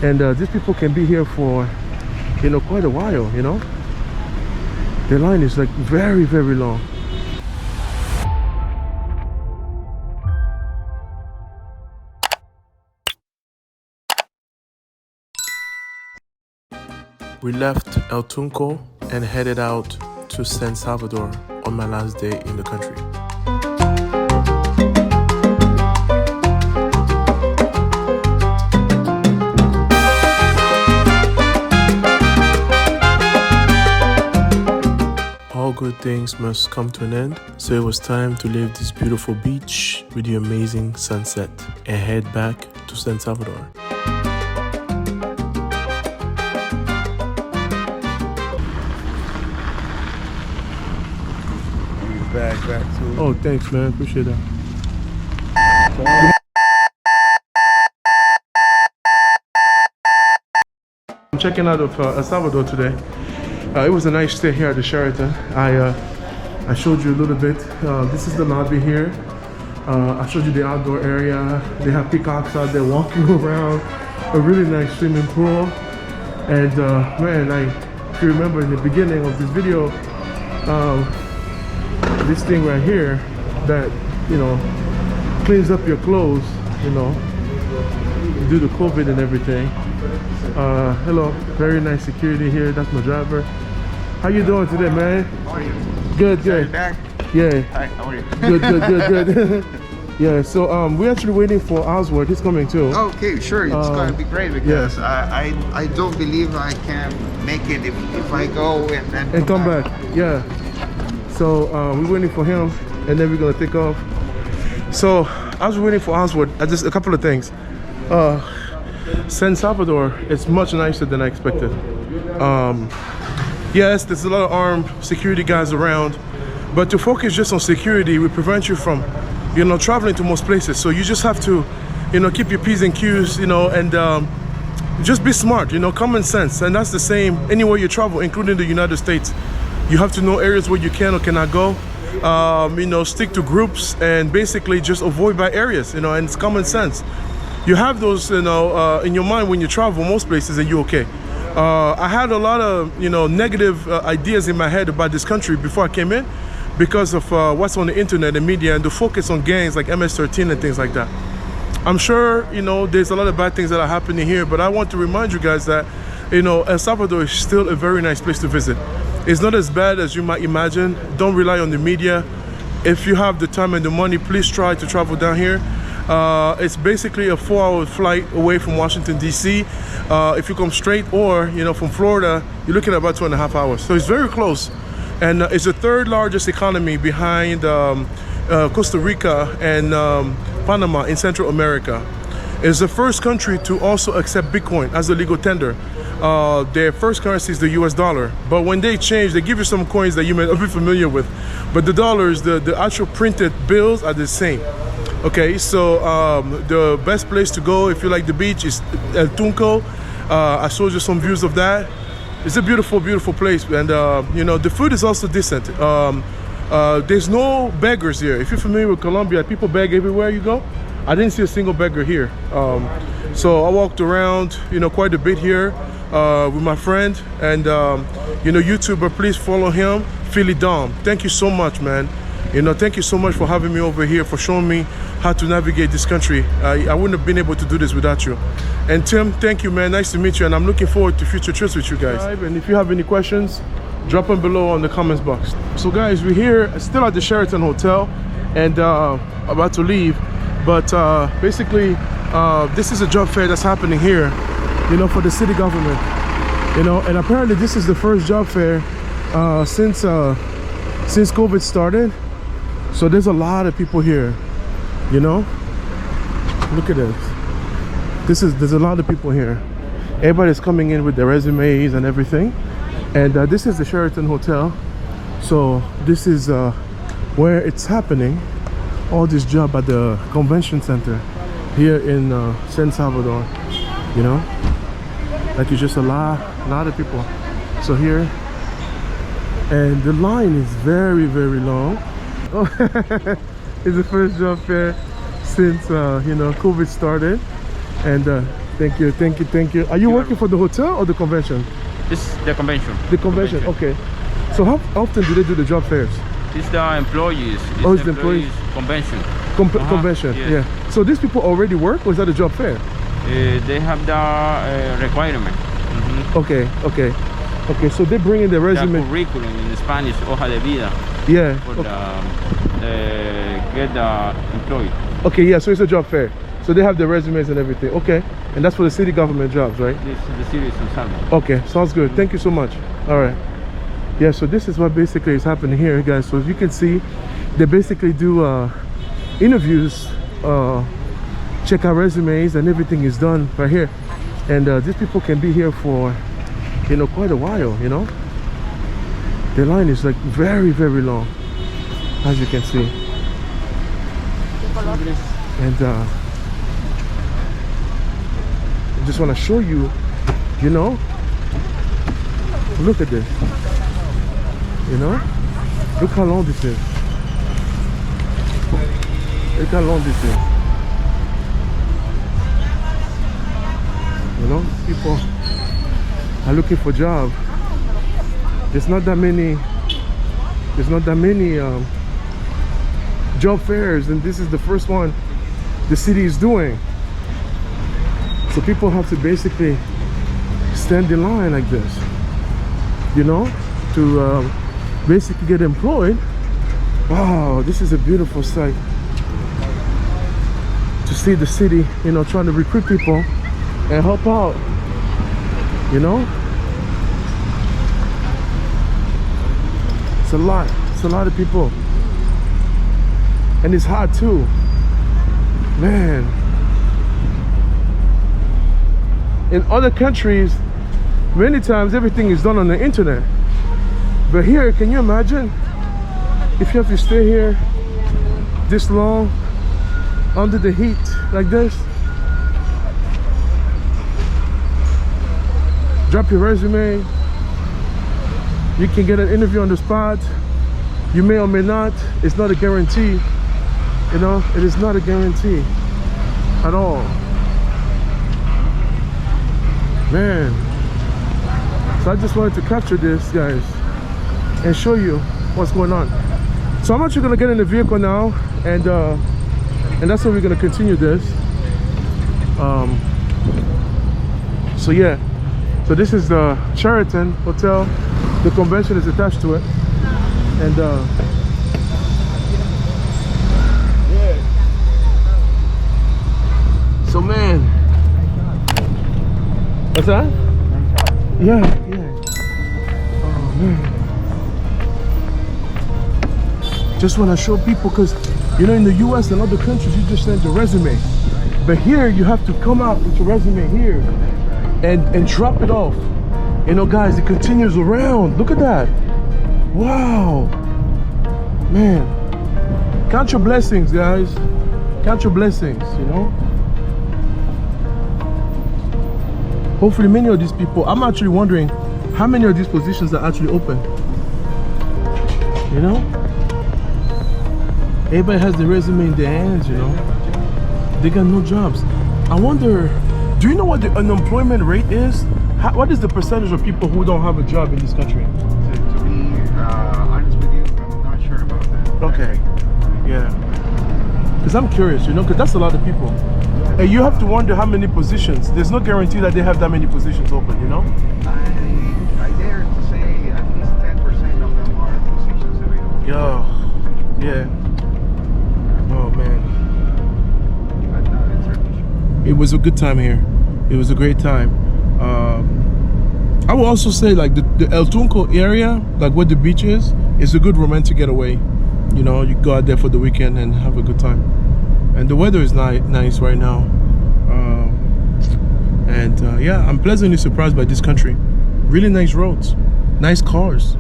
And these people can be here for, you know, quite a while, you know. The line is like very, very long. We left El Tunco and headed out to San Salvador on my last day in the country. All good things must come to an end, so it was time to leave this beautiful beach with the amazing sunset and head back to San Salvador. Back too. Oh, thanks, man. Appreciate that. I'm checking out of El Salvador today. It was a nice stay here at the Sheraton. I showed you a little bit. This is the lobby here. I showed you the outdoor area. They have peacocks out there walking around. A really nice swimming pool. And man, if you remember in the beginning of this video, this thing right here that, you know, cleans up your clothes, you know, due to COVID and everything. Hello, very nice security here. That's my driver. How you doing today, man? How are you? Good, good. Back? Yeah. Hi, how are you? Good. Yeah, so we're actually waiting for Oswald. He's coming too. Okay, sure. It's gonna be great because I don't believe I can make it if I go and then come back. Yeah. So we're waiting for him, and then we're gonna take off. So I was waiting for Oswald. Just a couple of things. San Salvador is much nicer than I expected. Yes, there's a lot of armed security guys around, but to focus just on security will prevent you from, you know, traveling to most places. So you just have to, you know, keep your P's and Q's, you know, and just be smart, you know, common sense. And that's the same anywhere you travel, including the United States. You have to know areas where you can or cannot go. You know, stick to groups and basically just avoid bad areas, you know, and it's common sense. You have those, you know, in your mind when you travel most places and you're okay. I had a lot of, you know, negative ideas in my head about this country before I came in because of what's on the internet and media and the focus on gangs like MS-13 and things like that. I'm sure, you know, there's a lot of bad things that are happening here, but I want to remind you guys that, you know, El Salvador is still a very nice place to visit. It's not as bad as you might imagine. Don't rely on the media. If you have the time and the money, please try to travel down here. It's basically a 4-hour flight away from Washington, D.C. If you come straight, or, you know, from Florida, you're looking at about 2.5 hours. So it's very close. And it's the third largest economy behind Costa Rica and Panama in Central America. It's the first country to also accept Bitcoin as a legal tender. Their first currency is the US dollar, but when they change, they give you some coins that you may not be familiar with, but the dollars, the actual printed bills are the same. Okay, so the best place to go if you like the beach is El Tunco. I showed you some views of that. It's a beautiful, beautiful place, and you know, the food is also decent. There's no beggars here. If you're familiar with Colombia, people beg everywhere you go. I didn't see a single beggar here. So I walked around, you know, quite a bit here with my friend, and you know, YouTuber, please follow him, Phili Dom. Thank you so much, man. You know, thank you so much for having me over here, for showing me how to navigate this country. I wouldn't have been able to do this without you. And Tim, thank you, man. Nice to meet you, and I'm looking forward to future trips with you guys. And if you have any questions, drop them below on the comments box. So guys, we're here still at the Sheraton Hotel, and about to leave. But basically, this is a job fair that's happening here, you know, for the city government. You know, and apparently this is the first job fair since COVID started. So there's a lot of people here, you know. Look at this. There's a lot of people here. Everybody's coming in with their resumes and everything. And this is the Sheraton Hotel. So this is where it's happening. All this job at the convention center here in San Salvador, you know. Like, it's just a lot of people. So here, and the line is very, very long. Oh, it's the first job fair since you know, COVID started, and Thank you, thank you, thank you. Are you working for the hotel or the convention? This is the convention. The convention, okay. So how often do they do the job fairs? It's the employees. Oh, it's the employees. Convention. Convention, yes. yeah. So these people already work, or is that a job fair? They have the requirement. Okay, okay. Okay, so they bring in the resume. The curriculum in Spanish, hoja de vida. Yeah. For get the employee. Okay, yeah, so it's a job fair. So they have the resumes and everything. Okay, and that's for the city government jobs, right? This is the city of San Salvador. Okay, sounds good. Thank you so much. All right. Yeah, so this is what basically is happening here, guys. So as you can see, they basically do interviews, check out resumes, and everything is done right here. And these people can be here for, you know, quite a while, you know. The line is like very, very long, as you can see. And I just want to show you, you know, look at this, you know, look how long this is. Look how long this is. You know, people are looking for jobs. There's not that many job fairs, and this is the first one the city is doing. So people have to basically stand in line like this, you know, to basically get employed. Wow, this is a beautiful sight to see the city, you know, trying to recruit people and help out, you know. It's a lot of people, and it's hot too, man. In other countries, many times everything is done on the internet, but here, can you imagine if you have to stay here this long under the heat like this? Drop your resume, you can get an interview on the spot. You may or may not. It's not a guarantee, you know. It is not a guarantee at all, man. So I just wanted to capture this, guys, and show you what's going on. So I'm actually gonna get in the vehicle now, and that's how we're gonna continue this. So yeah, so this is the Sheraton Hotel. The convention is attached to it, and yeah. So man, what's that? Yeah. Oh man. Just want to show people, because you know, in the US and other countries you just send your resume, but here you have to come out with your resume here and drop it off. You know, guys, it continues around. Look at that. Wow, man. Count your blessings, guys. Count your blessings, you know. Hopefully many of these people, I'm actually wondering how many of these positions are actually open, you know. Everybody has the resume in their hands, you know. They got no jobs. I wonder, do you know what the unemployment rate is? What is the percentage of people who don't have a job in this country? To be honest with you, I'm not sure about that. Okay, yeah. Because I'm curious, you know, because that's a lot of people. And you have to wonder how many positions. There's no guarantee that they have that many positions open, you know? I dare to say at least 10% of them are positions available. Yeah. Oh man. But no, it's certainly. It was a good time here. It was a great time. I will also say, like, the El Tunco area, like where the beach is a good romantic getaway. You know, you go out there for the weekend and have a good time. And the weather is nice right now. Yeah, I'm pleasantly surprised by this country. Really nice roads, nice cars.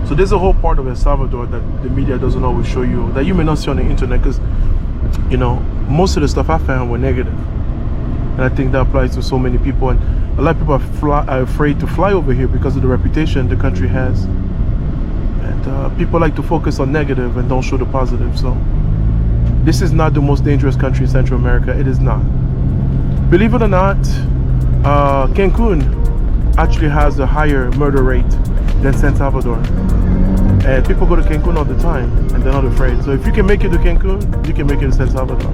So there's a whole part of El Salvador that the media doesn't always show you, that you may not see on the internet, because, you know, most of the stuff I found were negative. And I think that applies to so many people. And a lot of people are afraid to fly over here because of the reputation the country has. And people like to focus on negative and don't show the positive. So this is not the most dangerous country in Central America. It is not. Believe it or not, Cancun actually has a higher murder rate than San Salvador. And people go to Cancun all the time and they're not afraid. So if you can make it to Cancun, you can make it to San Salvador.